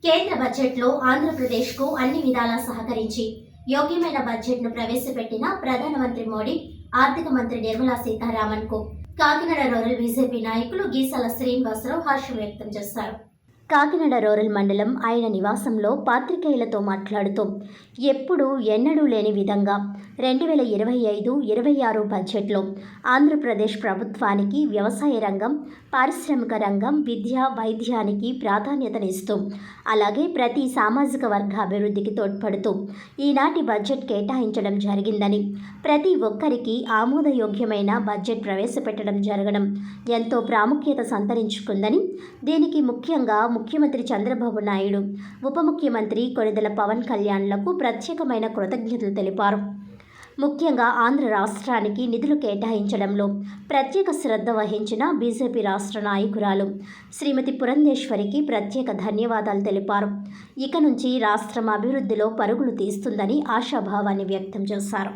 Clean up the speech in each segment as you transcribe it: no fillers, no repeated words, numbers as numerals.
కేంద్ర బడ్జెట్లో ఆంధ్రప్రదేశ్కు అన్ని విధాలా సహకరించి యోగ్యమైన బడ్జెట్ను ప్రవేశపెట్టిన ప్రధానమంత్రి మోడీ, ఆర్థిక మంత్రి నిర్మలా సీతారామన్కు కాకినాడ రూరల్ బీజేపీ నాయకులు గీసాల శ్రీనివాసరావు హర్షం వ్యక్తం చేశారు. కాకినాడ రూరల్ మండలం ఆయన నివాసంలో పాత్రికేయులతో మాట్లాడుతూ ఎప్పుడూ ఎన్నడూ లేని విధంగా 2025-26 బడ్జెట్లో ఆంధ్రప్రదేశ్ ప్రభుత్వానికి వ్యవసాయ రంగం, పారిశ్రామిక రంగం, విద్య, వైద్యానికి ప్రాధాన్యతనిస్తూ అలాగే ప్రతి సామాజిక వర్గ అభివృద్ధికి తోడ్పడుతూ ఈనాటి బడ్జెట్ కేటాయించడం జరిగిందని, ప్రతి ఒక్కరికి ఆమోదయోగ్యమైన బడ్జెట్ ప్రవేశపెట్టడం జరగడం ఎంతో ప్రాముఖ్యత సంతరించుకుందని, దీనికి ముఖ్యంగా ముఖ్యమంత్రి చంద్రబాబు నాయుడు, ఉప ముఖ్యమంత్రి కొణిదెల పవన్ కళ్యాణ్లకు ప్రత్యేకమైన కృతజ్ఞతలు తెలిపారు. ముఖ్యంగా ఆంధ్ర రాష్ట్రానికి నిధులు కేటాయించడంలో ప్రత్యేక శ్రద్ధ వహించిన బీజేపీ రాష్ట్ర నాయకురాలు శ్రీమతి పురంధేశ్వరికి ప్రత్యేక ధన్యవాదాలు తెలిపారు. ఇక నుంచి రాష్ట్రం అభివృద్ధిలో పరుగులు తీస్తుందని ఆశాభావాన్ని వ్యక్తం చేశారు.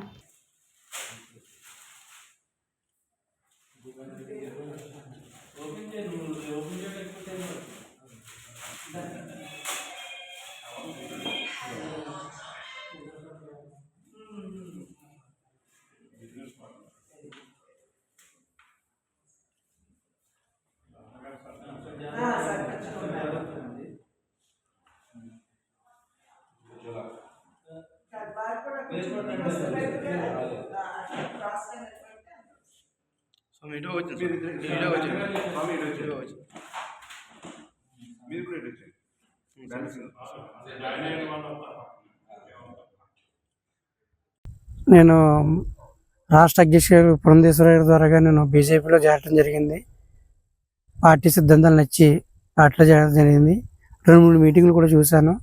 నేను రాష్ట్ర అధ్యక్షుడు పురంధేశ్వర గారి ద్వారా నేను బీజేపీలో చేరడం జరిగింది. పార్టీ సిద్ధాంతాలు నచ్చి పార్టీలో చేరడం జరిగింది. 2-3 మీటింగ్లు కూడా చూశాను.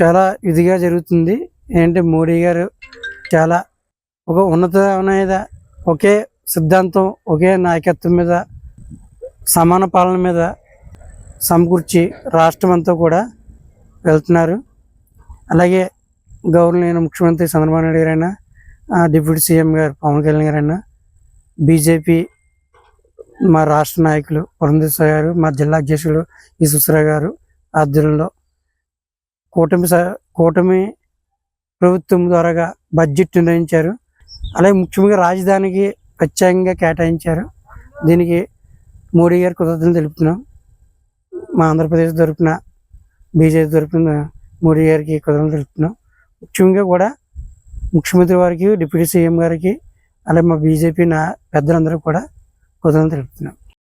చాలా ఇదిగా జరుగుతుంది. ఏంటంటే మోడీ గారు చాలా ఒక ఉన్నతమైన ఒకే సిద్ధాంతం, ఒకే నాయకత్వం మీద, సమాన పాలన మీద సమకూర్చి రాష్ట్రం అంతా కూడా వెళ్తున్నారు. అలాగే గవర్నర్ ముఖ్యమంత్రి చంద్రబాబు నాయుడు గారైనా, డిప్యూటీ సీఎం గారు పవన్ కళ్యాణ్ గారైనా, బీజేపీ మా రాష్ట్ర నాయకులు పురంధేశ్వర గారు, మా జిల్లా అధ్యక్షులు ఈశ్వరరావు గారు ఆధ్వర్యంలో కూటమి ప్రభుత్వం ద్వారాగా బడ్జెట్ నిర్ణయించారు. అలాగే ముఖ్యంగా రాజధానికి ప్రత్యేకంగా కేటాయించారు. దీనికి మోడీ గారి కృతజ్ఞతలు తెలుపుతున్నాం. మా ఆంధ్రప్రదేశ్ తరఫున, బీజేపీ తరఫున మోడీ గారికి కృతజ్ఞతలు తెలుపుతున్నాం. ముఖ్యంగా కూడా ముఖ్యమంత్రి వారికి, డిప్యూటీ సీఎం గారికి, అలాగే మా బీజేపీ పెద్దలందరూ కూడా కృతజ్ఞతలు తెలుపుతున్నాం.